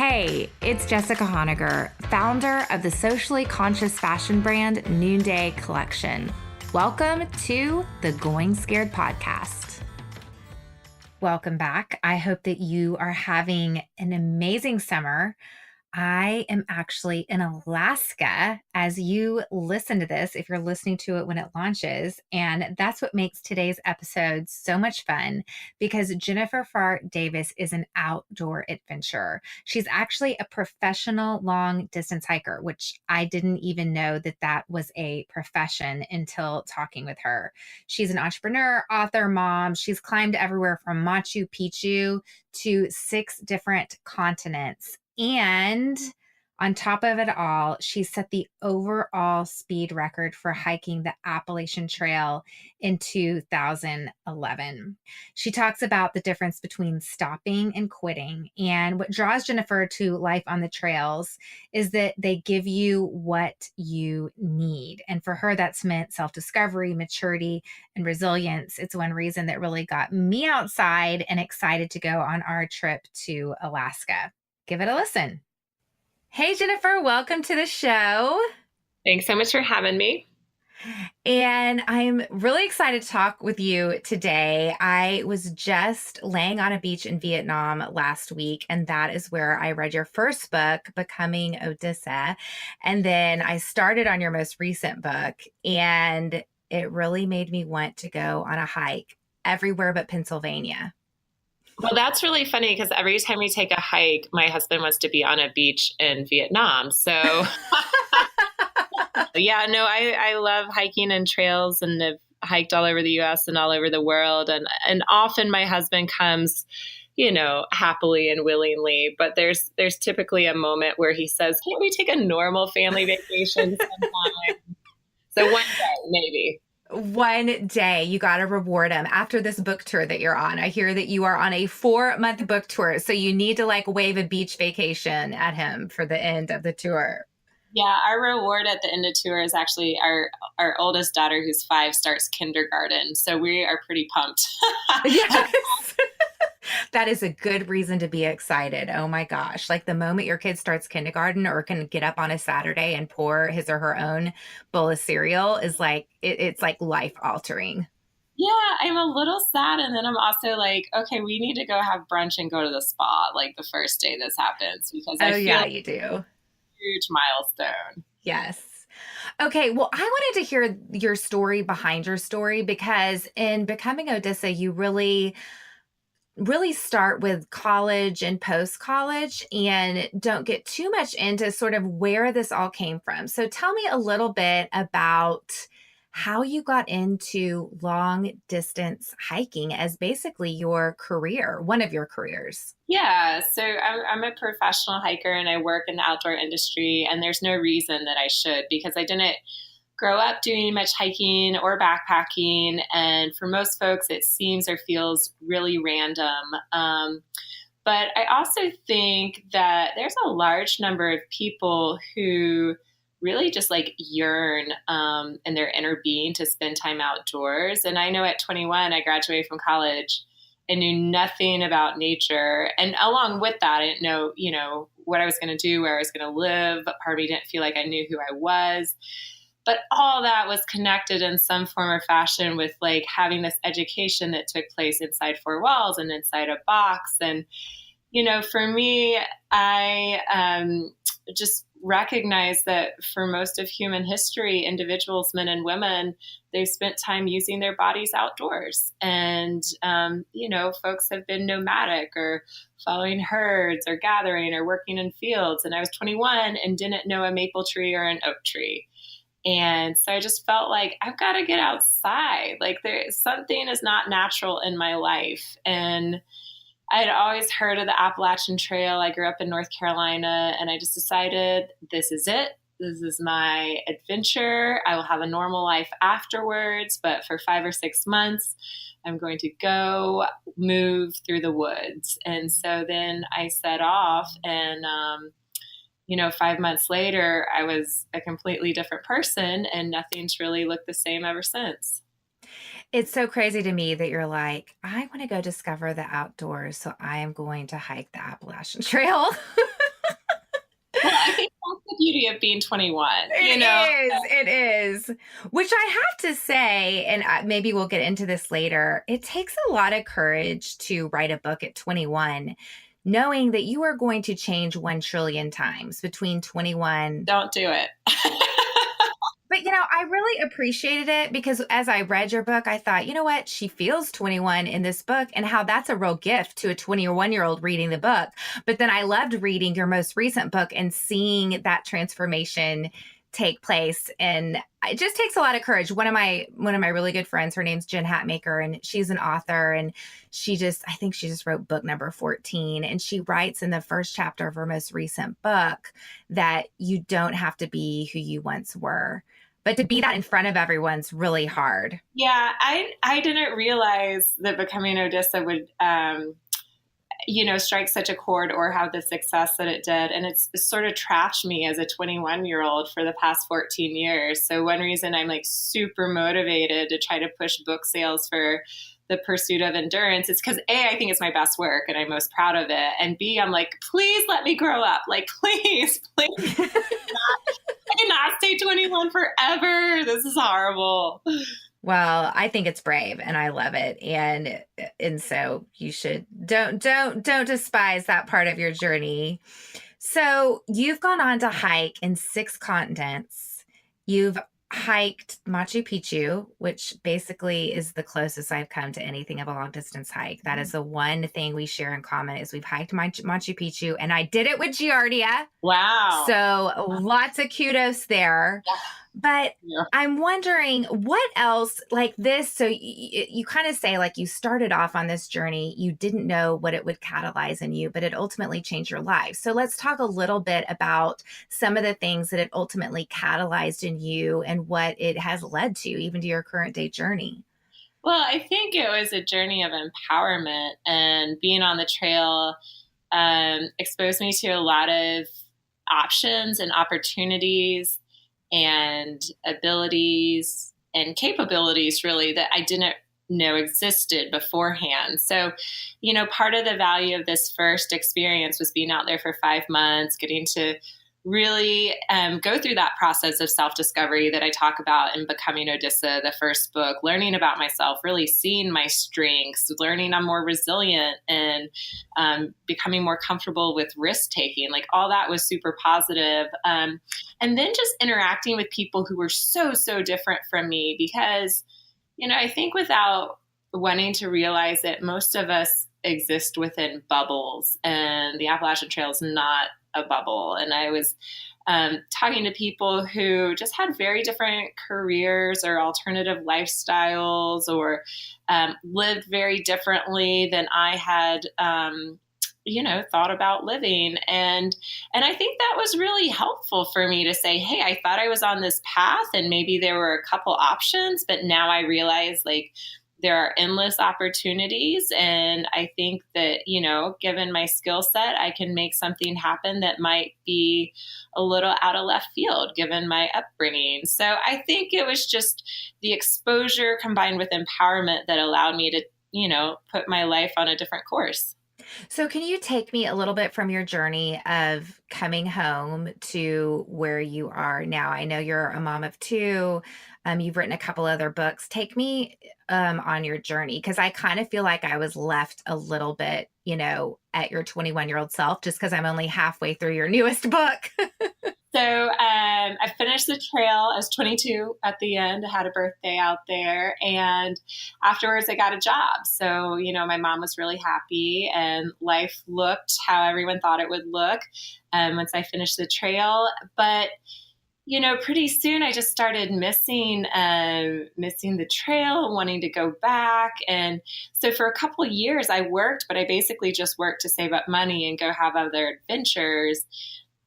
Hey, it's Jessica Honegger, founder of the socially conscious fashion brand Noonday Collection. Welcome to the Going Scared podcast. Welcome back. I hope that you are having an amazing summer. I am actually in Alaska as you listen to this, if you're listening to it when it launches. And that's what makes today's episode so much fun because Jennifer Pharr Davis is an outdoor adventurer. She's actually a professional long distance hiker, which I didn't even know that that was a profession until talking with her. She's an entrepreneur, author, mom. She's climbed everywhere from Machu Picchu to 6 different continents. And on top of it all, she set the overall speed record for hiking the Appalachian Trail in 2011. She talks about the difference between stopping and quitting. And what draws Jennifer to life on the trails is that they give you what you need. And for her, that's meant self-discovery, maturity, and resilience. It's one reason that really got me outside and excited to go on our trip to Alaska. Give it a listen. Hey, Jennifer, welcome to the show. Thanks so much for having me. And I'm really excited to talk with you today. I was just laying on a beach in Vietnam last week, and that is where I read your first book, Becoming Odessa. And then I started on your most recent book, and it really made me want to go on a hike everywhere but Pennsylvania. Well, that's really funny because every time we take a hike, my husband wants to be on a beach in Vietnam. So yeah, no, I love hiking and trails and have hiked all over the US and all over the world. And often my husband comes, happily and willingly, but there's typically a moment where he says, can't we take a normal family vacation sometime? So one day, maybe. One day you got to reward him after this book tour that you're on. I hear that you are on a 4-month book tour. So you need to wave a beach vacation at him for the end of the tour. Yeah, our reward at the end of tour is actually our oldest daughter, who's 5, starts kindergarten. So we are pretty pumped. Yes. That is a good reason to be excited. Oh my gosh. Like the moment your kid starts kindergarten or can get up on a Saturday and pour his or her own bowl of cereal is it's like life altering. Yeah, I'm a little sad. And then I'm also like, okay, we need to go have brunch and go to the spa like the first day this happens because I feel you do. Huge milestone. Yes. Okay. Well, I wanted to hear your story behind your story because in Becoming Odessa, you really start with college and post-college and don't get too much into sort of where this all came from. So tell me a little bit about how you got into long distance hiking as basically your career, one of your careers. Yeah, so I'm a professional hiker and I work in the outdoor industry, and there's no reason that I should because I didn't grow up doing much hiking or backpacking. And for most folks, it seems or feels really random. But I also think that there's a large number of people who really just yearn in their inner being to spend time outdoors. And I know at 21, I graduated from college. I knew nothing about nature. And along with that, I didn't know, what I was going to do, where I was going to live. Part of me didn't feel like I knew who I was. But all that was connected in some form or fashion with having this education that took place inside 4 walls and inside a box. And, for me, I just recognize that for most of human history, individuals, men and women, they've spent time using their bodies outdoors. And, folks have been nomadic or following herds or gathering or working in fields. And I was 21 and didn't know a maple tree or an oak tree. And so I just felt like I've got to get outside. Something is not natural in my life. And I had always heard of the Appalachian Trail. I grew up in North Carolina, and I just decided this is it. This is my adventure. I will have a normal life afterwards, but for 5 or 6 months, I'm going to go move through the woods. And so then I set off, and 5 months later, I was a completely different person, and nothing's really looked the same ever since. It's so crazy to me that you're like, I want to go discover the outdoors, so I am going to hike the Appalachian Trail. Well, I think that's the beauty of being 21, It is. Which I have to say, and maybe we'll get into this later, it takes a lot of courage to write a book at 21, knowing that you are going to change 1 trillion times between 21. Don't do it. But, I really appreciated it because as I read your book, I thought, you know what? She feels 21 in this book and how that's a real gift to a 21-year-old reading the book. But then I loved reading your most recent book and seeing that transformation take place. And it just takes a lot of courage. One of my really good friends, her name's Jen Hatmaker, and she's an author, and I think she just wrote book number 14. And she writes in the first chapter of her most recent book that you don't have to be who you once were. But to be that in front of everyone's really hard. Yeah, I didn't realize that becoming Odessa would, strike such a chord or have the success that it did. And it's sort of trapped me as a 21-year-old for the past 14 years. So one reason I'm like super motivated to try to push book sales for the pursuit of endurance is because A, I think it's my best work and I'm most proud of it. And B, I'm like, please let me grow up. Like, please. I cannot stay 21 forever. This is horrible. Well, I think it's brave and I love it. And so you should don't despise that part of your journey. So you've gone on to hike in 6 continents. You've hiked Machu Picchu, which basically is the closest I've come to anything of a long distance hike. That is the one thing we share in common is we've hiked Machu Picchu, and I did it with Giardia. Wow. So lots of kudos there. Yeah. But yeah. I'm wondering what else like this. So you kind of say like you started off on this journey, you didn't know what it would catalyze in you, but it ultimately changed your life. So let's talk a little bit about some of the things that it ultimately catalyzed in you and what it has led to, even to your current day journey. Well, I think it was a journey of empowerment, and being on the trail exposed me to a lot of options and opportunities and abilities and capabilities really that I didn't know existed beforehand. So, part of the value of this first experience was being out there for 5 months, getting to really go through that process of self-discovery that I talk about in Becoming Odessa, the first book, learning about myself, really seeing my strengths, learning I'm more resilient, and becoming more comfortable with risk-taking. Like all that was super positive. And then just interacting with people who were so, so different from me because, I think without wanting to realize that most of us exist within bubbles, and the Appalachian Trail is not a bubble. And I was talking to people who just had very different careers or alternative lifestyles or lived very differently than I had, thought about living. And I think that was really helpful for me to say, hey, I thought I was on this path and maybe there were a couple options, but now I realize like there are endless opportunities. And I think that, given my skill set, I can make something happen that might be a little out of left field, given my upbringing. So I think it was just the exposure combined with empowerment that allowed me to, put my life on a different course. So can you take me a little bit from your journey of coming home to where you are now? I know you're a mom of 2. You've written a couple other books. Take me on your journey, because I kind of feel like I was left a little bit, at your 21-year-old self, just because I'm only halfway through your newest book. So I finished the trail. I was 22 at the end. I had a birthday out there. And afterwards, I got a job. So, my mom was really happy and life looked how everyone thought it would look once I finished the trail. But, pretty soon I just started missing the trail, wanting to go back. And so for a couple of years I worked, but I basically just worked to save up money and go have other adventures.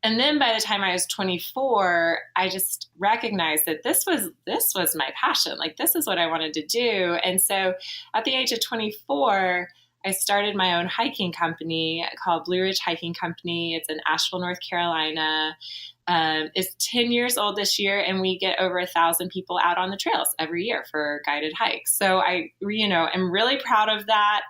And then by the time I was 24, I just recognized that this was my passion. Like, this is what I wanted to do. And so at the age of 24, I started my own hiking company called Blue Ridge Hiking Company. It's in Asheville, North Carolina. Is 10 years old this year, and we get over 1,000 people out on the trails every year for guided hikes. So I, am really proud of that.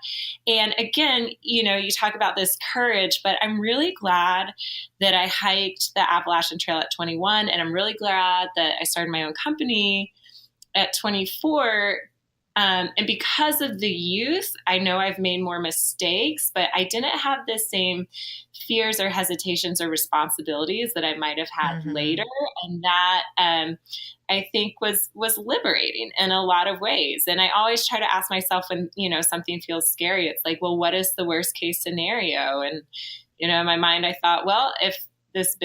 And again, you talk about this courage, but I'm really glad that I hiked the Appalachian Trail at 21. And I'm really glad that I started my own company at 24. And because of the youth, I know I've made more mistakes, but I didn't have the same fears or hesitations or responsibilities that I might have had later. And that, I think was liberating in a lot of ways. And I always try to ask myself when, something feels scary, it's like, well, what is the worst case scenario? And, in my mind, I thought, well, if this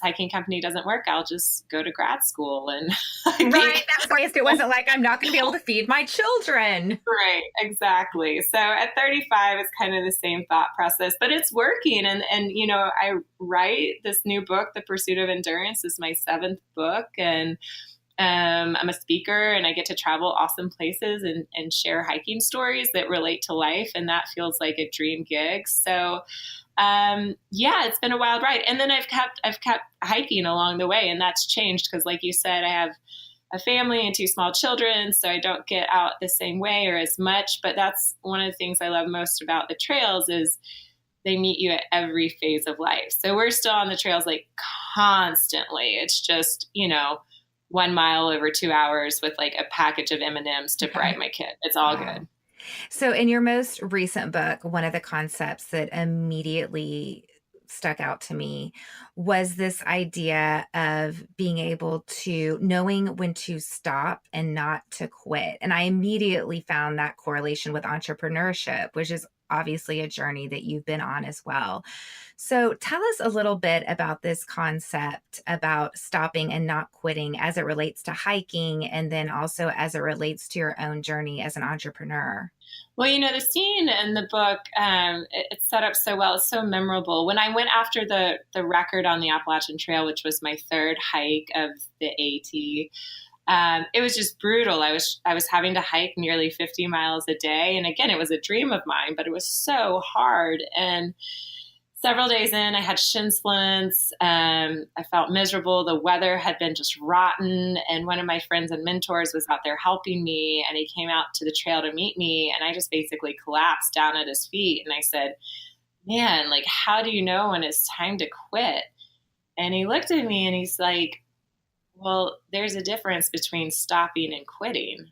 hiking company doesn't work, I'll just go to grad school. And That's why it wasn't like I'm not going to be able to feed my children. Right, exactly. So at 35, it's kind of the same thought process, but it's working. And I write this new book, The Pursuit of Endurance, is my 7th book. And I'm a speaker, and I get to travel awesome places and share hiking stories that relate to life. And that feels like a dream gig. So it's been a wild ride. And then I've kept hiking along the way, and that's changed because, like you said, I have a family and 2 small children, so I don't get out the same way or as much. But that's one of the things I love most about the trails is they meet you at every phase of life. So we're still on the trails like constantly. It's just, 1 mile over 2 hours with like a package of M&Ms to bribe my kid. It's all good. So in your most recent book, one of the concepts that immediately stuck out to me was this idea of being able to knowing when to stop and not to quit. And I immediately found that correlation with entrepreneurship, which is obviously a journey that you've been on as well. So tell us a little bit about this concept about stopping and not quitting as it relates to hiking, and then also as it relates to your own journey as an entrepreneur. Well, the scene in the book, it's set up so well. It's so memorable. When I went after the record on the Appalachian Trail, which was my 3rd hike of the AT, it was just brutal. I was having to hike nearly 50 miles a day. And again, it was a dream of mine, but it was so hard. And several days in, I had shin splints. I felt miserable. The weather had been just rotten. And one of my friends and mentors was out there helping me. And he came out to the trail to meet me. And I just basically collapsed down at his feet. And I said, man, like, how do you know when it's time to quit? And he looked at me and he's like, well, there's a difference between stopping and quitting.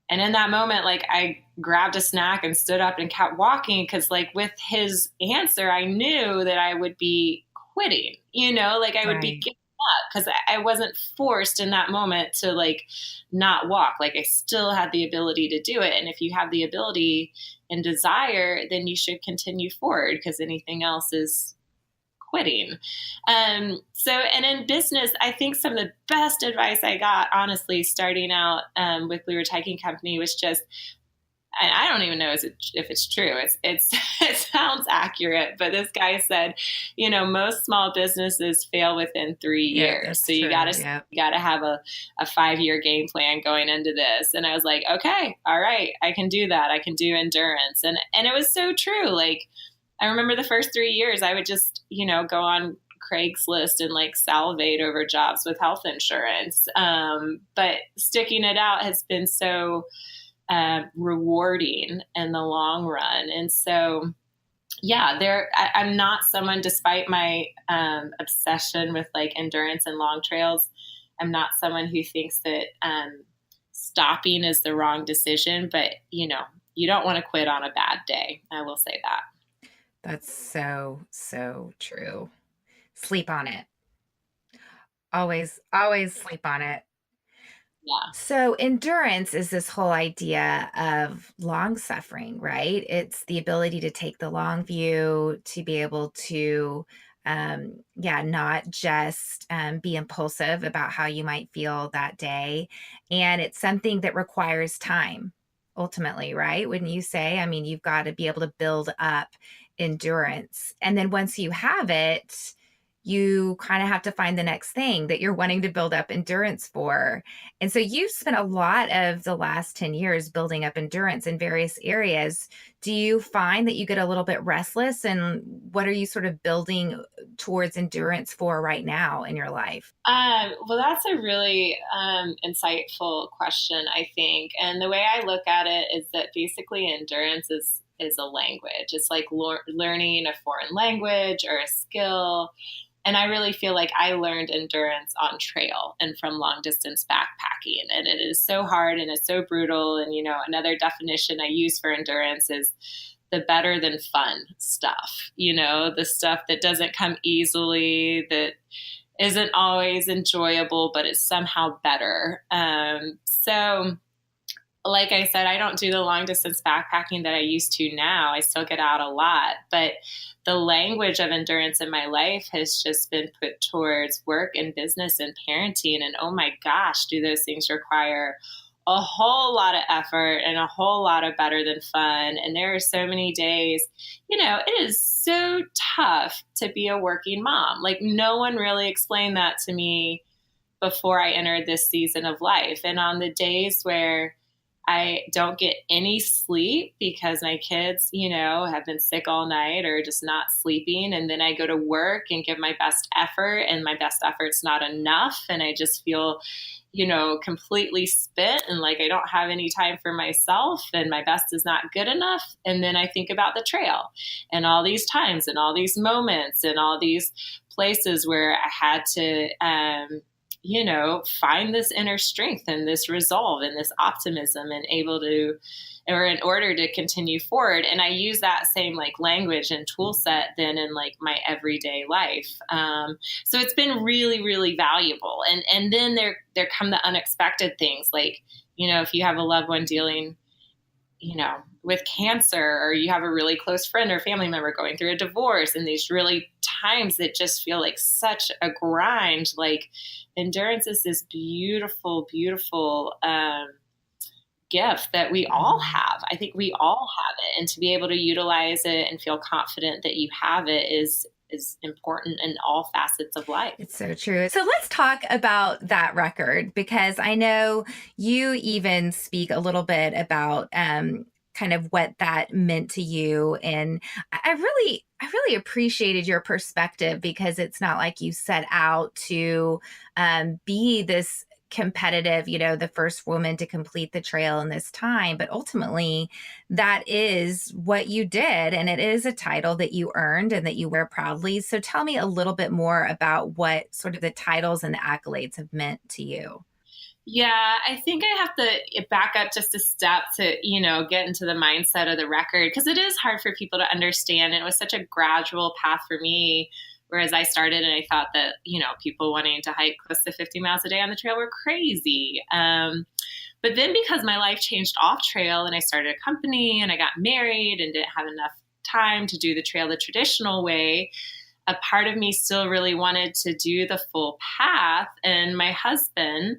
And in that moment, like, I grabbed a snack and stood up and kept walking because, like, with his answer, I knew that I would be quitting, I would be giving up because I wasn't forced in that moment to, like, not walk. Like, I still had the ability to do it. And if you have the ability and desire, then you should continue forward because anything else is quitting. And in business, I think some of the best advice I got, honestly, starting out with Blue Ridge Hiking Company was just, and I don't even know if it's true. It sounds accurate, but this guy said, most small businesses fail within 3 years. So you got to have a 5-year game plan going into this. And I was like, okay, all right, I can do that. I can do endurance. And it was so true. Like, I remember the first 3 years, I would just, go on Craigslist and like salivate over jobs with health insurance. But sticking it out has been so rewarding in the long run. And so, I'm not someone, despite my obsession with like endurance and long trails, I'm not someone who thinks that stopping is the wrong decision. But, you don't want to quit on a bad day. I will say that. That's so, so true. Sleep on it. Always, always sleep on it. Yeah. So endurance is this whole idea of long suffering, right? It's the ability to take the long view, to be able to, not just be impulsive about how you might feel that day. And it's something that requires time, ultimately, right? Wouldn't you say? I mean, you've got to be able to build up endurance. And then once you have it, you kind of have to find the next thing that you're wanting to build up endurance for. And so you've spent a lot of the last 10 years building up endurance in various areas. Do you find that you get a little bit restless, and what are you sort of building towards endurance for right now in your life? Well, that's a really insightful question, I think. And the way I look at it is that basically endurance is a language. It's like learning a foreign language or a skill. And I really feel like I learned endurance on trail and from long distance backpacking. And it is so hard and it's so brutal. And, another definition I use for endurance is the better than fun stuff, the stuff that doesn't come easily, that isn't always enjoyable, but it's somehow better. So like I said, I don't do the long distance backpacking that I used to now. I still get out a lot, but the language of endurance in my life has just been put towards work and business and parenting. And oh my gosh, do those things require a whole lot of effort and a whole lot of better than fun. And there are so many days, it is so tough to be a working mom. Like no one really explained that to me before I entered this season of life. And on the days where I don't get any sleep because my kids, have been sick all night or just not sleeping. And then I go to work and give my best effort, and my best effort's not enough. And I just feel, completely spent and like I don't have any time for myself and my best is not good enough. And then I think about the trail and all these times and all these moments and all these places where I had to, find this inner strength and this resolve and this optimism and in order to continue forward. And I use that same like language and tool set then in like my everyday life. So it's been really, really valuable. And then there come the unexpected things like, if you have a loved one dealing, with cancer, or you have a really close friend or family member going through a divorce, and these really times that just feel like such a grind, like endurance is this beautiful, beautiful gift that we all have. I think we all have it. And to be able to utilize it and feel confident that you have it is important in all facets of life. It's so true. So let's talk about that record, because I know you even speak a little bit about kind of what that meant to you. And I really appreciated your perspective, because it's not like you set out to be this competitive, the first woman to complete the trail in this time, but ultimately that is what you did. And it is a title that you earned and that you wear proudly. So tell me a little bit more about what sort of the titles and the accolades have meant to you. Yeah, I think I have to back up just a step to, get into the mindset of the record, because it is hard for people to understand. And it was such a gradual path for me. Whereas I started and I thought that, people wanting to hike close to 50 miles a day on the trail were crazy. But then because my life changed off trail and I started a company and I got married and didn't have enough time to do the trail the traditional way, a part of me still really wanted to do the full path. And my husband,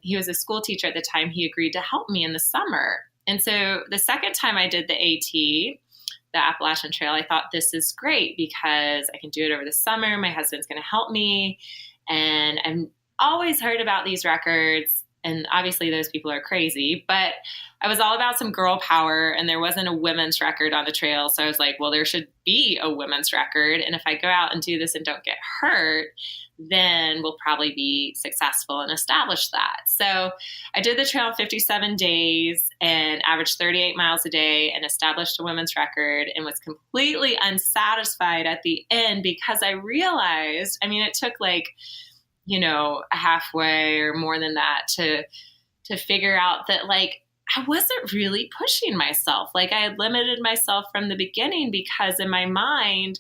he was a school teacher at the time, he agreed to help me in the summer. And so the second time I did the AT, the Appalachian Trail, I thought this is great because I can do it over the summer. My husband's going to help me. And I've always heard about these records. And obviously those people are crazy, but I was all about some girl power, and there wasn't a women's record on the trail. So I was like, well, there should be a women's record. And if I go out and do this and don't get hurt, then we'll probably be successful and establish that. So I did the trail in 57 days and averaged 38 miles a day and established a women's record, and was completely unsatisfied at the end because I realized, it took like, a halfway or more than that to figure out that like, I wasn't really pushing myself. Like I had limited myself from the beginning, because in my mind,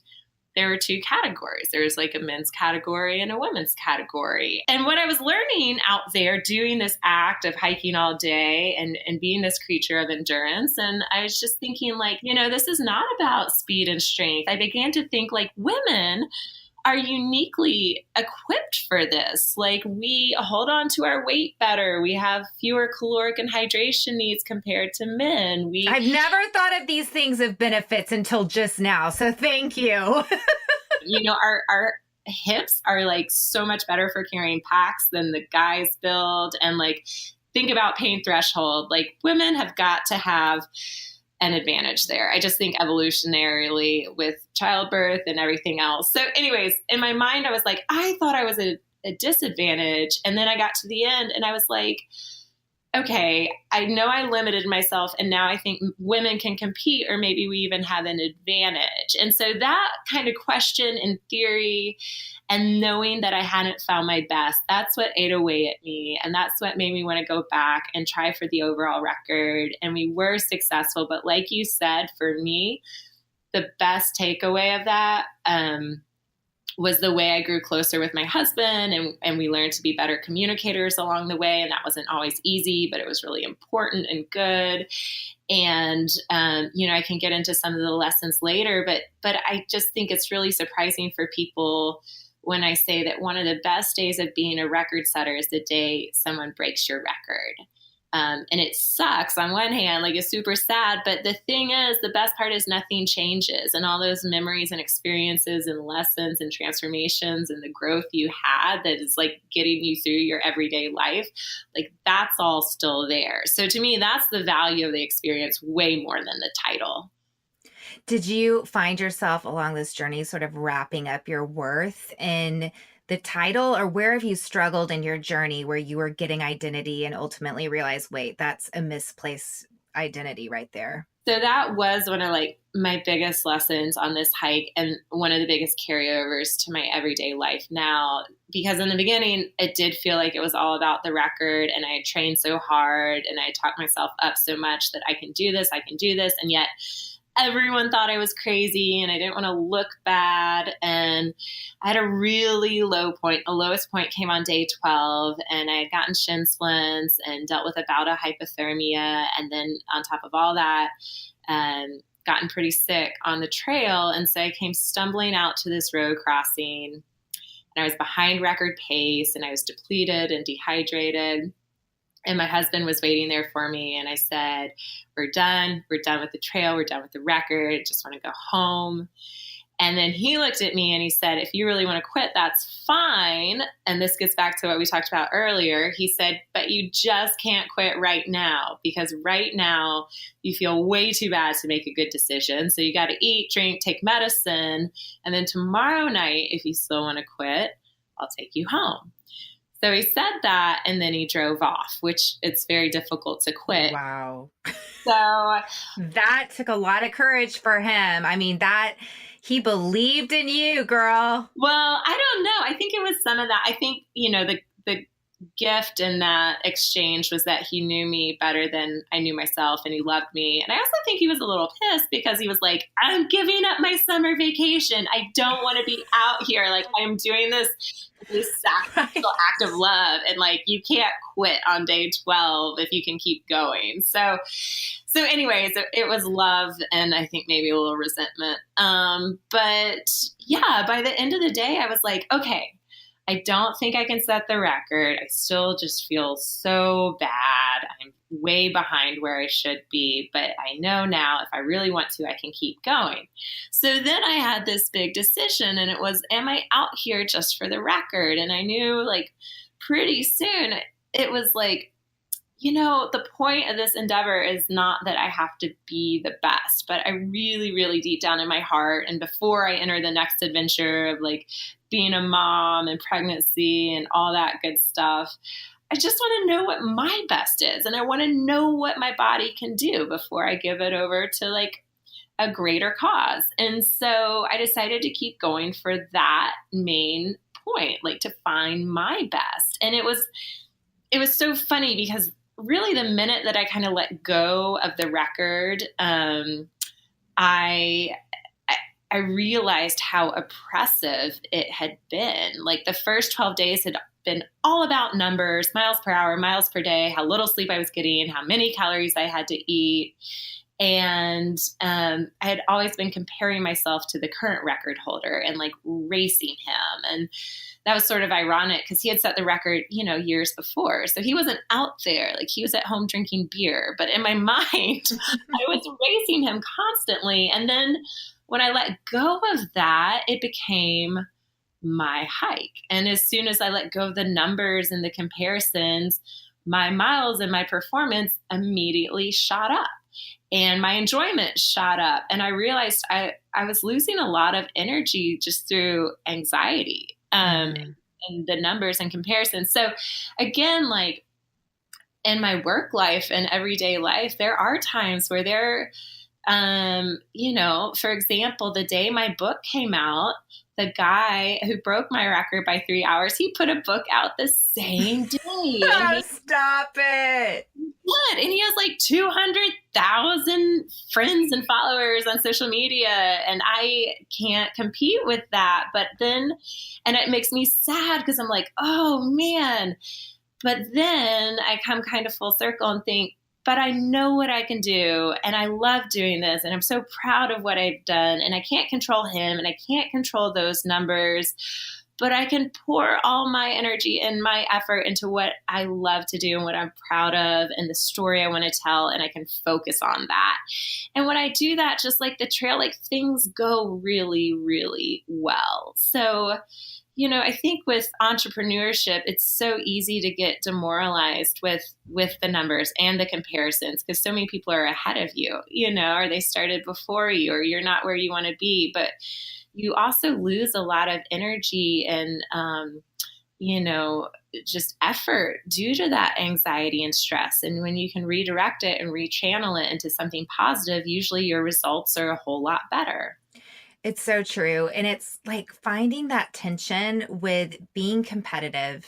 there were two categories. There was like a men's category and a women's category. And what I was learning out there doing this act of hiking all day and being this creature of endurance. And I was just thinking like, this is not about speed and strength. I began to think like women are uniquely equipped for this. Like we hold on to our weight better. We have fewer caloric and hydration needs compared to men. I've never thought of these things as benefits until just now. So thank you. Our hips are like so much better for carrying packs than the guys build. And like, think about pain threshold. Like women have got to have an advantage there. I just think evolutionarily with childbirth and everything else. So anyways, in my mind, I was like, I thought I was a disadvantage. And then I got to the end and I was like, okay, I know I limited myself and now I think women can compete, or maybe we even have an advantage. And so that kind of question in theory and knowing that I hadn't found my best, that's what ate away at me. And that's what made me want to go back and try for the overall record. And we were successful. But like you said, for me, the best takeaway of that, was the way I grew closer with my husband, and we learned to be better communicators along the way. And that wasn't always easy, but it was really important and good. And, I can get into some of the lessons later, but I just think it's really surprising for people when I say that one of the best days of being a record setter is the day someone breaks your record. And it sucks on one hand, like it's super sad. But the thing is, the best part is nothing changes, and all those memories and experiences and lessons and transformations and the growth you had that is like getting you through your everyday life, like that's all still there. So to me, that's the value of the experience way more than the title. Did you find yourself along this journey sort of wrapping up your worth in the title, or where have you struggled in your journey where you were getting identity and ultimately realized, wait, that's a misplaced identity right there? So that was one of like my biggest lessons on this hike, and one of the biggest carryovers to my everyday life now, because in the beginning, it did feel like it was all about the record, and I had trained so hard and I talked myself up so much that I can do this. And yet everyone thought I was crazy and I didn't want to look bad. And I had a really low point. The lowest point came on day 12, and I had gotten shin splints and dealt with a bout of hypothermia. And then on top of all that, gotten pretty sick on the trail. And so I came stumbling out to this road crossing, and I was behind record pace and I was depleted and dehydrated. And my husband was waiting there for me. And I said, we're done. We're done with the trail. We're done with the record. Just want to go home. And then he looked at me and he said, if you really want to quit, that's fine. And this gets back to what we talked about earlier. He said, but you just can't quit right now, because right now you feel way too bad to make a good decision. So you got to eat, drink, take medicine. And then tomorrow night, if you still want to quit, I'll take you home. So he said that, and then he drove off, which it's very difficult to quit. Wow. So that took a lot of courage for him. I mean, that he believed in you, girl. Well, I don't know. I think it was some of that. I think, the gift in that exchange was that he knew me better than I knew myself, and he loved me. And I also think he was a little pissed because he was like, I'm giving up my summer vacation. I don't want to be out here. Like, I'm doing this sacrificial act of love. And like, you can't quit on day 12 if you can keep going. So anyways, it was love, and I think maybe a little resentment. But yeah, by the end of the day, I was like, okay, I don't think I can set the record. I still just feel so bad. I'm way behind where I should be, but I know now if I really want to, I can keep going. So then I had this big decision, and it was, am I out here just for the record? And I knew like pretty soon it was like, the point of this endeavor is not that I have to be the best, but I really, really deep down in my heart, and before I enter the next adventure of like being a mom and pregnancy and all that good stuff, I just want to know what my best is. And I want to know what my body can do before I give it over to like a greater cause. And so I decided to keep going for that main point, like to find my best. And it was so funny because really the minute that I kind of let go of the record, I realized how oppressive it had been. Like the first 12 days had been all about numbers, miles per hour, miles per day, how little sleep I was getting, how many calories I had to eat. And I had always been comparing myself to the current record holder and like racing him. And that was sort of ironic because he had set the record, years before. So he wasn't out there. Like he was at home drinking beer. But in my mind, I was racing him constantly. And then when I let go of that, it became my hike. And as soon as I let go of the numbers and the comparisons, my miles and my performance immediately shot up and my enjoyment shot up. And I realized I was losing a lot of energy just through anxiety, and the numbers and comparisons. So again, like in my work life and everyday life, there are times where for example, the day my book came out, the guy who broke my record by 3 hours, he put a book out the same day. Oh, stop it. What? And he has like 200,000 friends and followers on social media, and I can't compete with that. And it makes me sad because I'm like, oh man. But then I come kind of full circle and think, but I know what I can do, and I love doing this, and I'm so proud of what I've done, and I can't control him, and I can't control those numbers, but I can pour all my energy and my effort into what I love to do and what I'm proud of and the story I want to tell, and I can focus on that. And when I do that, just like the trail, like things go really, really well. So I think with entrepreneurship, it's so easy to get demoralized with the numbers and the comparisons because so many people are ahead of you, or they started before you, or you're not where you want to be. But you also lose a lot of energy and, just effort due to that anxiety and stress. And when you can redirect it and rechannel it into something positive, usually your results are a whole lot better. It's so true. And it's like finding that tension with being competitive,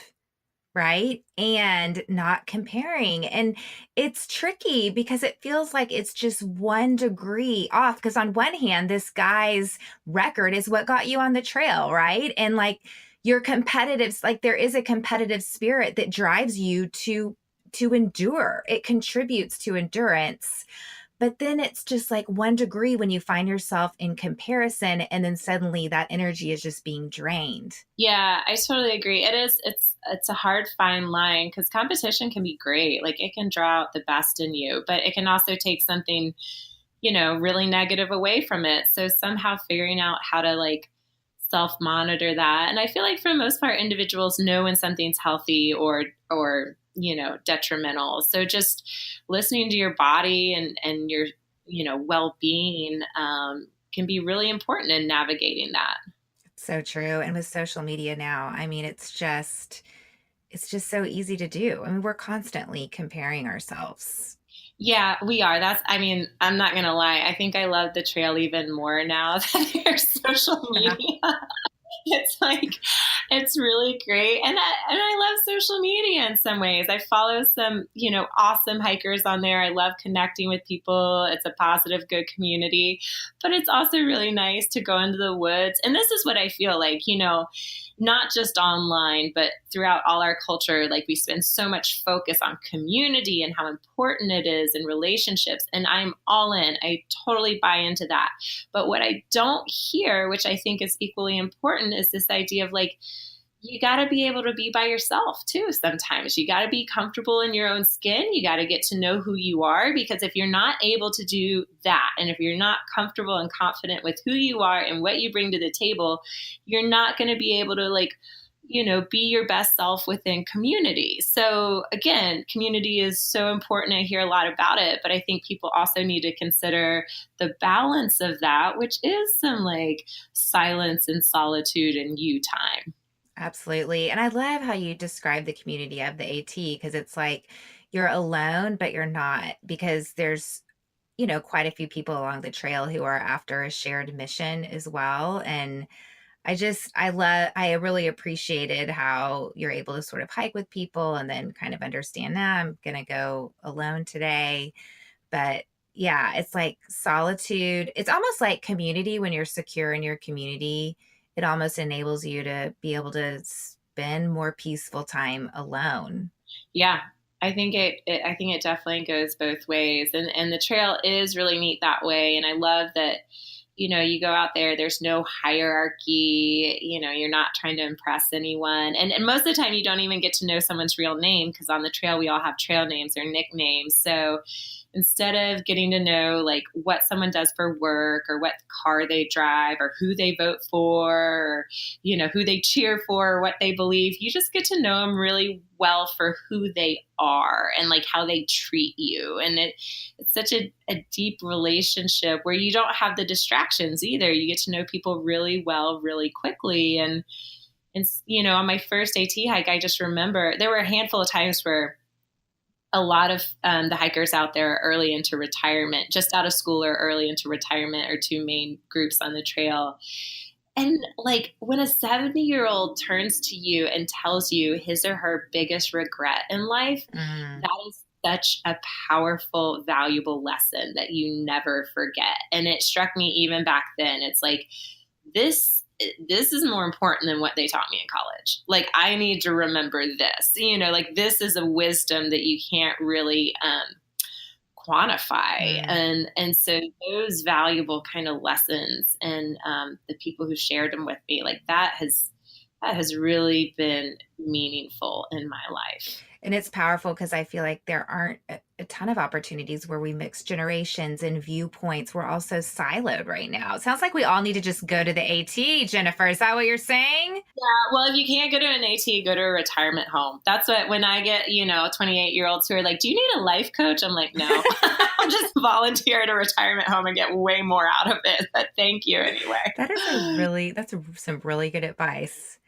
right? And not comparing. And it's tricky because it feels like it's just 1 degree off. Because on one hand, this guy's record is what got you on the trail, right? And like your competitive, like there is a competitive spirit that drives you to endure. It contributes to endurance. But then it's just like 1 degree when you find yourself in comparison, and then suddenly that energy is just being drained. Yeah, I totally agree. It is. It's a hard fine line because competition can be great. Like it can draw out the best in you, but it can also take something, really negative away from it. So somehow figuring out how to like self-monitor that. And I feel like for the most part, individuals know when something's healthy or detrimental. So just listening to your body and your, well-being can be really important in navigating that. So true. And with social media now, I mean, it's just so easy to do. I mean, we're constantly comparing ourselves. Yeah, we are. I'm not going to lie. I think I love the trail even more now than your social media. It's like, it's really great. And I love social media in some ways. I follow some, awesome hikers on there. I love connecting with people. It's a positive, good community, but it's also really nice to go into the woods. And this is what I feel like, not just online, but throughout all our culture, like we spend so much focus on community and how important it is in relationships. And I'm all in. I totally buy into that. But what I don't hear, which I think is equally important, is this idea of like, you got to be able to be by yourself too. Sometimes you got to be comfortable in your own skin. You got to get to know who you are, because if you're not able to do that, and if you're not comfortable and confident with who you are and what you bring to the table, you're not going to be able to be your best self within community. So again, community is so important. I hear a lot about it, but I think people also need to consider the balance of that, which is some like silence and solitude and you time. Absolutely. And I love how you describe the community of the AT, because it's like you're alone, but you're not, because there's, quite a few people along the trail who are after a shared mission as well. And I really appreciated how you're able to sort of hike with people and then kind of understand that I'm going to go alone today. But yeah, it's like solitude. It's almost like community. When you're secure in your community, it almost enables you to be able to spend more peaceful time alone. Yeah, I think I think it definitely goes both ways, and the trail is really neat that way. And I love that, you go out there, there's no hierarchy, you're not trying to impress anyone. And most of the time you don't even get to know someone's real name, because on the trail, we all have trail names or nicknames. So, instead of getting to know like what someone does for work or what car they drive or who they vote for, or, who they cheer for, or what they believe, you just get to know them really well for who they are and like how they treat you. And it's such a deep relationship where you don't have the distractions either. You get to know people really well, really quickly. And on my first AT hike, I just remember there were a handful of times where a lot of the hikers out there are early into retirement, just out of school or early into retirement, are two main groups on the trail. And like when a 70-year-old turns to you and tells you his or her biggest regret in life, that is such a powerful, valuable lesson that you never forget. And it struck me even back then. It's like, this is more important than what they taught me in college. Like, I need to remember this, like this is a wisdom that you can't really quantify. And so those valuable kind of lessons and the people who shared them with me, like that has really been meaningful in my life. And it's powerful because I feel like there aren't a ton of opportunities where we mix generations and viewpoints. We're also siloed right now. It sounds like we all need to just go to the AT, Jennifer. Is that what you're saying? Yeah. Well, if you can't go to an AT, go to a retirement home. That's what, when I get, 28-year-olds who are like, do you need a life coach? I'm like, no, I'll just volunteer at a retirement home and get way more out of it. But thank you anyway. That's some really good advice.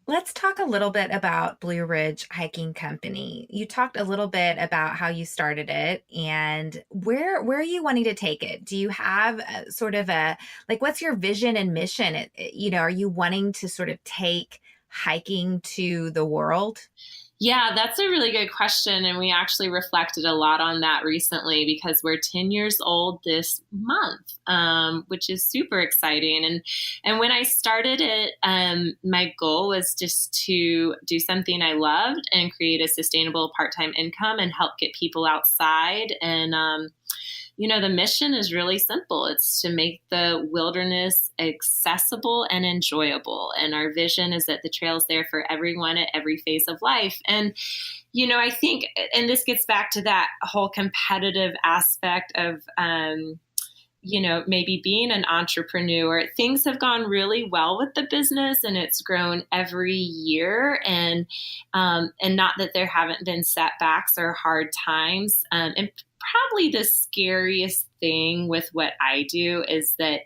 Let's talk a little bit about Blue Ridge Hiking Company. You talked a little bit about how you started it and where are you wanting to take it? Do you have what's your vision and mission? Are you wanting to sort of take hiking to the world? Yeah, that's a really good question. And we actually reflected a lot on that recently because we're 10 years old this month, which is super exciting. And when I started it, my goal was just to do something I loved and create a sustainable part-time income and help get people outside. And, the mission is really simple. It's to make the wilderness accessible and enjoyable. And our vision is that the trail's there for everyone at every phase of life. And, I think, and this gets back to that whole competitive aspect of, maybe being an entrepreneur. Things have gone really well with the business and it's grown every year. And not that there haven't been setbacks or hard times. And probably the scariest thing with what I do is that,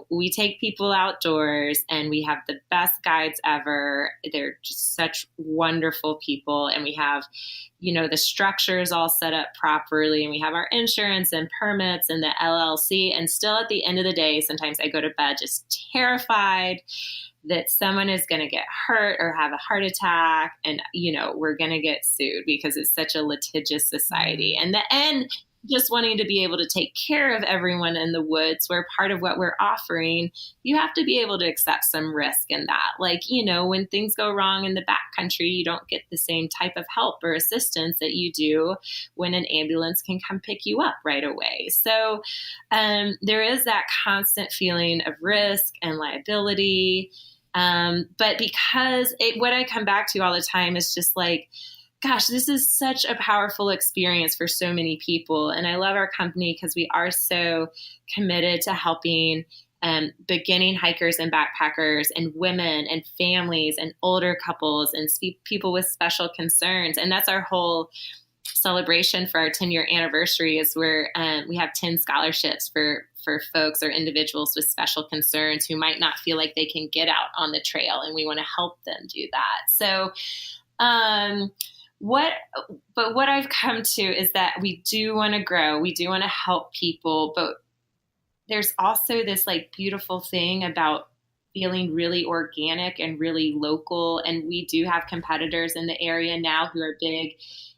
we take people outdoors and we have the best guides ever. They're just such wonderful people. And we have, the structures all set up properly and we have our insurance and permits and the LLC. And still at the end of the day, sometimes I go to bed just terrified that someone is going to get hurt or have a heart attack and, we're going to get sued because it's such a litigious society. And the end, just wanting to be able to take care of everyone in the woods, where part of what we're offering, you have to be able to accept some risk in that. Like, when things go wrong in the backcountry, you don't get the same type of help or assistance that you do when an ambulance can come pick you up right away. So there is that constant feeling of risk and liability. But because what I come back to all the time is just like, gosh, this is such a powerful experience for so many people. And I love our company because we are so committed to helping beginning hikers and backpackers and women and families and older couples and people with special concerns. And that's our whole celebration for our 10-year anniversary is where we have 10 scholarships for folks or individuals with special concerns who might not feel like they can get out on the trail. And we want to help them do that. So, what I've come to is that we do want to grow. We do want to help people, but there's also this like beautiful thing about feeling really organic and really local. And we do have competitors in the area now who are big,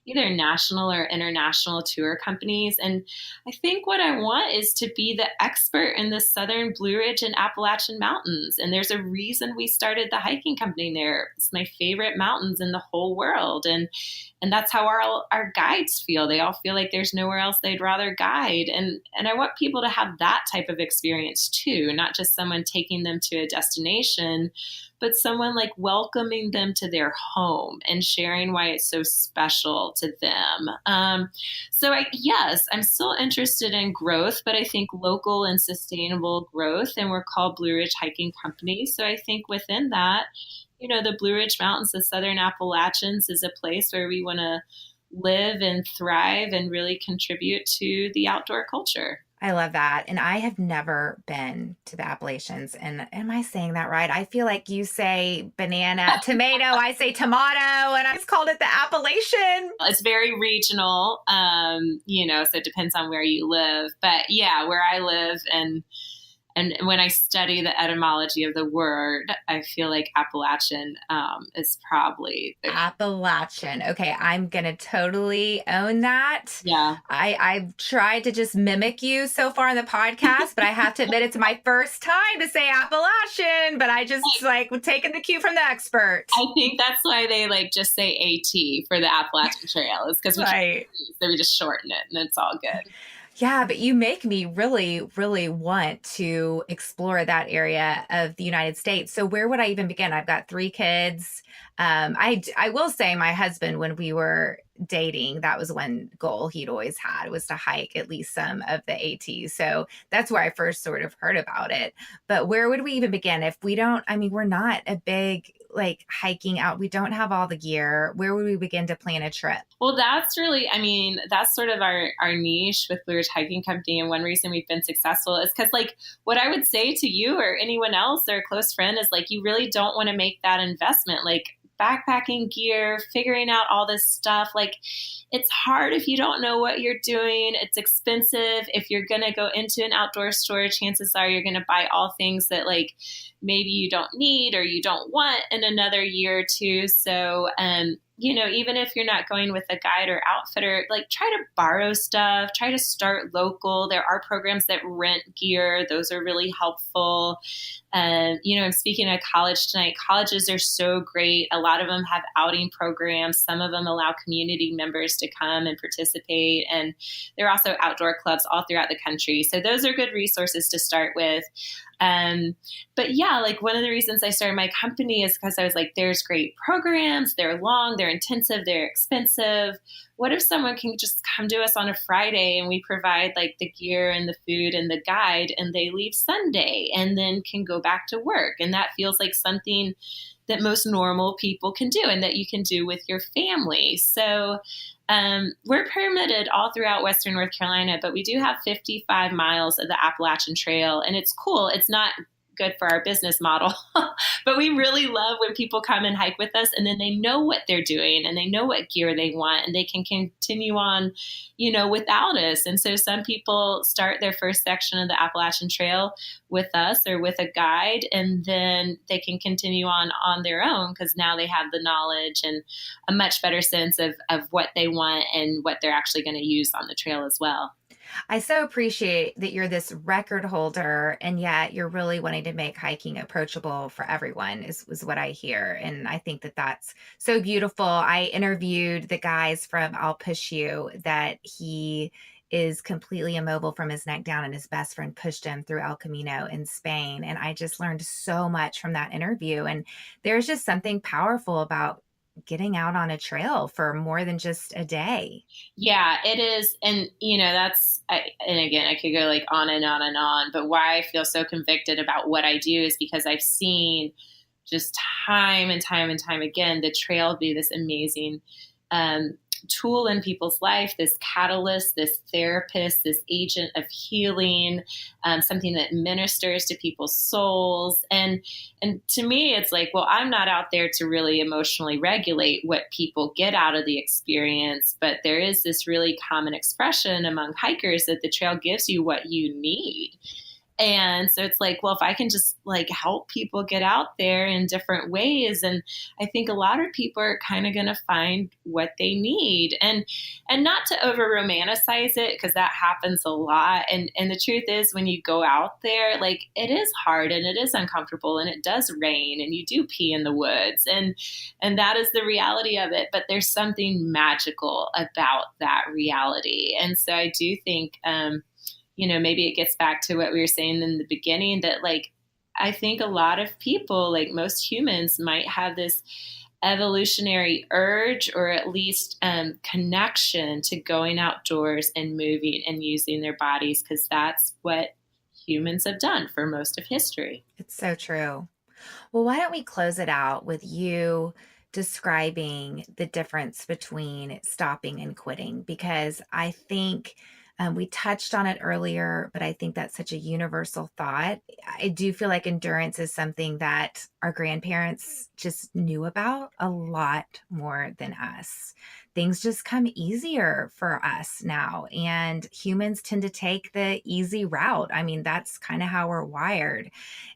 either national or international tour companies. And I think what I want is to be the expert in the Southern Blue Ridge and Appalachian Mountains. And there's a reason we started the hiking company there. It's my favorite mountains in the whole world. And that's how our guides feel. They all feel like there's nowhere else they'd rather guide. And I want people to have that type of experience too, not just someone taking them to a destination, but someone like welcoming them to their home and sharing why it's so special to them. Yes, I'm still interested in growth, but I think local and sustainable growth, and we're called Blue Ridge Hiking Company. So I think within that, the Blue Ridge Mountains, the Southern Appalachians, is a place where we want to live and thrive and really contribute to the outdoor culture. I love that. And I have never been to the Appalachians. And am I saying that right? I feel like you say banana, tomato, I say tomato, and I just called it the Appalachian. It's very regional, so it depends on where you live. But yeah, where I live and when I study the etymology of the word, I feel like Appalachian is probably Appalachian. Okay, I'm going to totally own that. Yeah. I've tried to just mimic you so far in the podcast, but I have to admit it's my first time to say Appalachian, but I just taking the cue from the expert. I think that's why they just say AT for the Appalachian Trail, is because we just shorten it and it's all good. Yeah, but you make me really, really want to explore that area of the United States. So where would I even begin? I've got 3 kids. I will say my husband, when we were dating, that was one goal he'd always had, was to hike at least some of the ATs. So that's where I first sort of heard about it. But where would we even begin if we're not a big hiking out. We don't have all the gear. Where would we begin to plan a trip? Well, that's sort of our niche with Blue Ridge Hiking Company. And one reason we've been successful is because what I would say to you or anyone else or a close friend is you really don't want to make that investment. Backpacking gear, figuring out all this stuff. It's hard if you don't know what you're doing. It's expensive. If you're going to go into an outdoor store, chances are you're going to buy all things that maybe you don't need or you don't want in another year or two. So, even if you're not going with a guide or outfitter, try to borrow stuff, try to start local. There are programs that rent gear. Those are really helpful. I'm speaking at college tonight. Colleges are so great. A lot of them have outing programs. Some of them allow community members to come and participate. And there are also outdoor clubs all throughout the country. So those are good resources to start with. But yeah, one of the reasons I started my company is because I was there's great programs. They're long, they're intensive, they're expensive. What if someone can just come to us on a Friday and we provide the gear and the food and the guide, and they leave Sunday and then can go back to work? And that feels like something that most normal people can do and that you can do with your family. So we're permitted all throughout Western North Carolina, but we do have 55 miles of the Appalachian Trail, and it's cool. It's not good for our business model, but we really love when people come and hike with us, and then they know what they're doing and they know what gear they want, and they can continue on, without us. And so some people start their first section of the Appalachian Trail with us or with a guide, and then they can continue on their own because now they have the knowledge and a much better sense of what they want and what they're actually going to use on the trail as well. I so appreciate that you're this record holder, and yet you're really wanting to make hiking approachable for everyone is what I hear. And I think that that's so beautiful. I interviewed the guys from I'll Push You, that he is completely immobile from his neck down, and his best friend pushed him through El Camino in Spain. And I just learned so much from that interview. And there's just something powerful about getting out on a trail for more than just a day. Yeah, it is. And, and again, I could go on and on and on, but why I feel so convicted about what I do is because I've seen just time and time and time again, the trail be this amazing tool in people's life, this catalyst, this therapist, this agent of healing, something that ministers to people's souls. And to me, it's well, I'm not out there to really emotionally regulate what people get out of the experience, but there is this really common expression among hikers that the trail gives you what you need. And so it's well, if I can just help people get out there in different ways, and I think a lot of people are kind of going to find what they need, and not to over romanticize it, because that happens a lot. And the truth is, when you go out there, it is hard and it is uncomfortable and it does rain and you do pee in the woods, and that is the reality of it. But there's something magical about that reality. And so I do think, maybe it gets back to what we were saying in the beginning, that I think a lot of people, most humans, might have this evolutionary urge, or at least connection to going outdoors and moving and using their bodies, because that's what humans have done for most of history. It's so true. Well, why don't we close it out with you describing the difference between stopping and quitting? Because I think we touched on it earlier, but I think that's such a universal thought. I do feel like endurance is something that our grandparents just knew about a lot more than us. Things just come easier for us now, and humans tend to take the easy route. I mean, that's kind of how we're wired.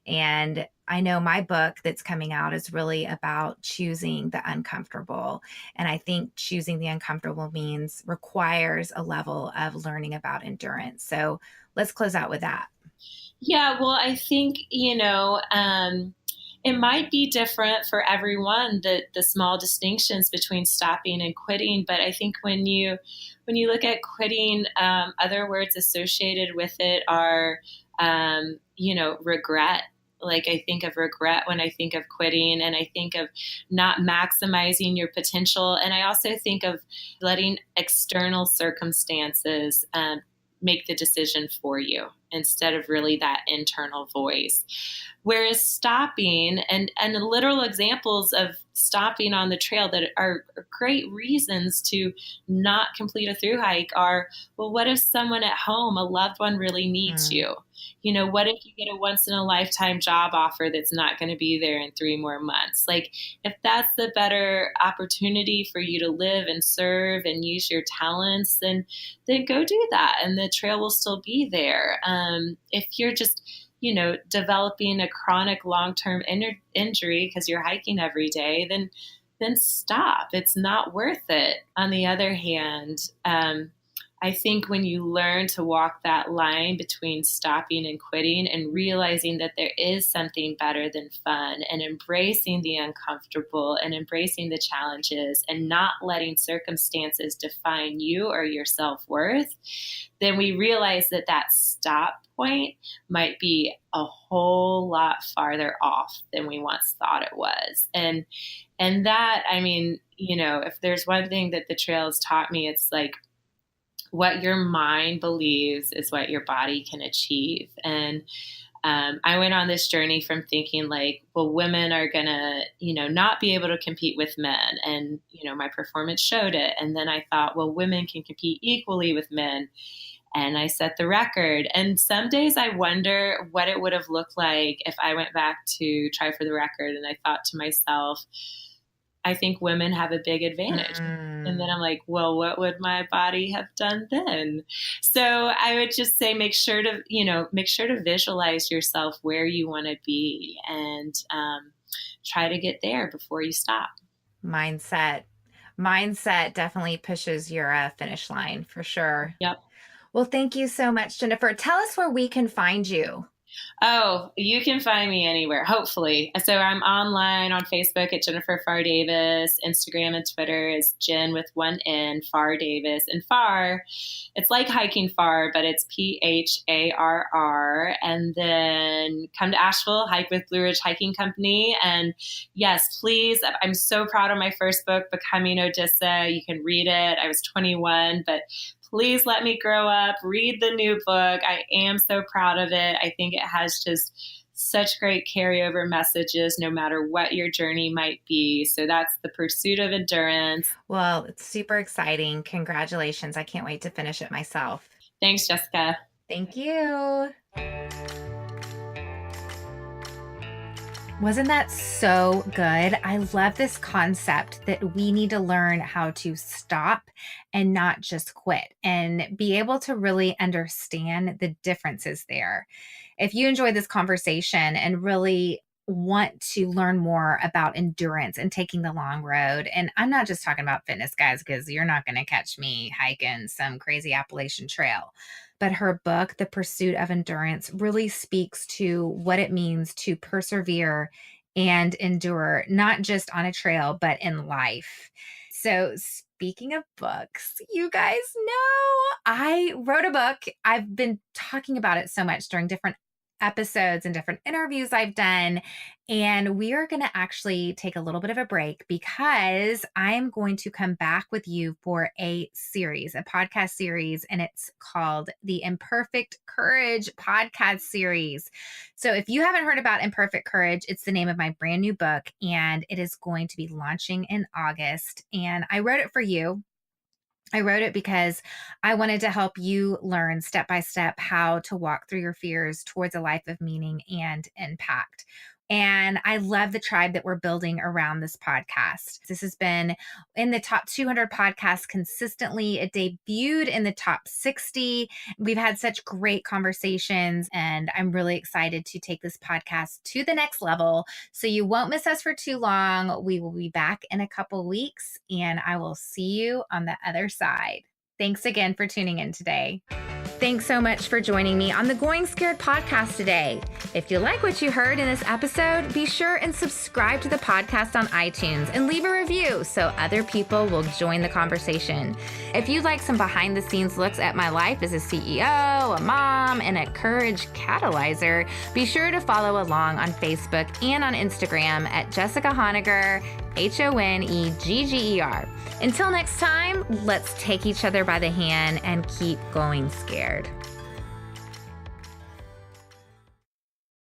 And I know my book that's coming out is really about choosing the uncomfortable. And I think choosing the uncomfortable means requires a level of learning about endurance. So let's close out with that. Yeah, well, I think, it might be different for everyone, the small distinctions between stopping and quitting. But I think when you look at quitting, other words associated with it are, regret. Like, I think of regret when I think of quitting, and I think of not maximizing your potential. And I also think of letting external circumstances make the decision for you instead of really that internal voice. Whereas stopping, and literal examples of stopping on the trail that are great reasons to not complete a through hike are, well, what if someone at home, a loved one, really needs you? What if you get a once in a lifetime job offer that's not going to be there in 3 more months? Like, if that's the better opportunity for you to live and serve and use your talents, then go do that, and the trail will still be there. If you're just developing a chronic long-term injury because you're hiking every day, then stop. It's not worth it. On the other hand, I think when you learn to walk that line between stopping and quitting, and realizing that there is something better than fun, and embracing the uncomfortable and embracing the challenges, and not letting circumstances define you or your self-worth, then we realize that stop point might be a whole lot farther off than we once thought it was. And that, I mean, if there's one thing that the trail has taught me, it's like, what your mind believes is what your body can achieve. And I went on this journey from thinking like, well, women are going to, not be able to compete with men. And, my performance showed it. And then I thought, well, women can compete equally with men. And I set the record. And some days I wonder what it would have looked like if I went back to try for the record. And I thought to myself, I think women have a big advantage. And then I'm like, well, what would my body have done then? So I would just say, make sure to visualize yourself where you want to be, and try to get there before you stop. Mindset definitely pushes your finish line for sure. Yep. Well, thank you so much, Jennifer. Tell us where we can find you. Oh, you can find me anywhere, hopefully. So I'm online on Facebook at Jennifer Pharr Davis. Instagram and Twitter is Jen with one N, Pharr Davis. And Pharr, it's like hiking far, but it's Pharr. And then come to Asheville, hike with Blue Ridge Hiking Company. And yes, please, I'm so proud of my first book, Becoming Odessa. You can read it. I was 21, but please let me grow up, read the new book. I am so proud of it. I think it has just such great carryover messages, no matter what your journey might be. So that's The Pursuit of Endurance. Well, it's super exciting. Congratulations. I can't wait to finish it myself. Thanks, Jessica. Thank you. Wasn't that so good? I love this concept that we need to learn how to stop and not just quit, and be able to really understand the differences there. If you enjoyed this conversation and really want to learn more about endurance and taking the long road, and I'm not just talking about fitness, guys, because you're not going to catch me hiking some crazy Appalachian Trail. But her book, The Pursuit of Endurance, really speaks to what it means to persevere and endure, not just on a trail, but in life. So speaking of books, you guys know I wrote a book. I've been talking about it so much during different episodes and different interviews I've done. And we are going to actually take a little bit of a break because I'm going to come back with you for a series, a podcast series, and it's called the Imperfect Courage podcast series. So if you haven't heard about Imperfect Courage, it's the name of my brand new book, and it is going to be launching in August. And I wrote it for you. I wrote it because I wanted to help you learn step by step how to walk through your fears towards a life of meaning and impact. And I love the tribe that we're building around this podcast. This has been in the top 200 podcasts consistently. It debuted in the top 60. We've had such great conversations, and I'm really excited to take this podcast to the next level. So you won't miss us for too long. We will be back in a couple weeks, and I will see you on the other side. Thanks again for tuning in today. Thanks so much for joining me on the Going Scared podcast today. If you like what you heard in this episode, be sure and subscribe to the podcast on iTunes and leave a review so other people will join the conversation. If you'd like some behind the scenes looks at my life as a CEO, a mom, and a courage catalyzer, be sure to follow along on Facebook and on Instagram at Jessica Honegger, Honegger. Until next time, let's take each other by the hand and keep going scared.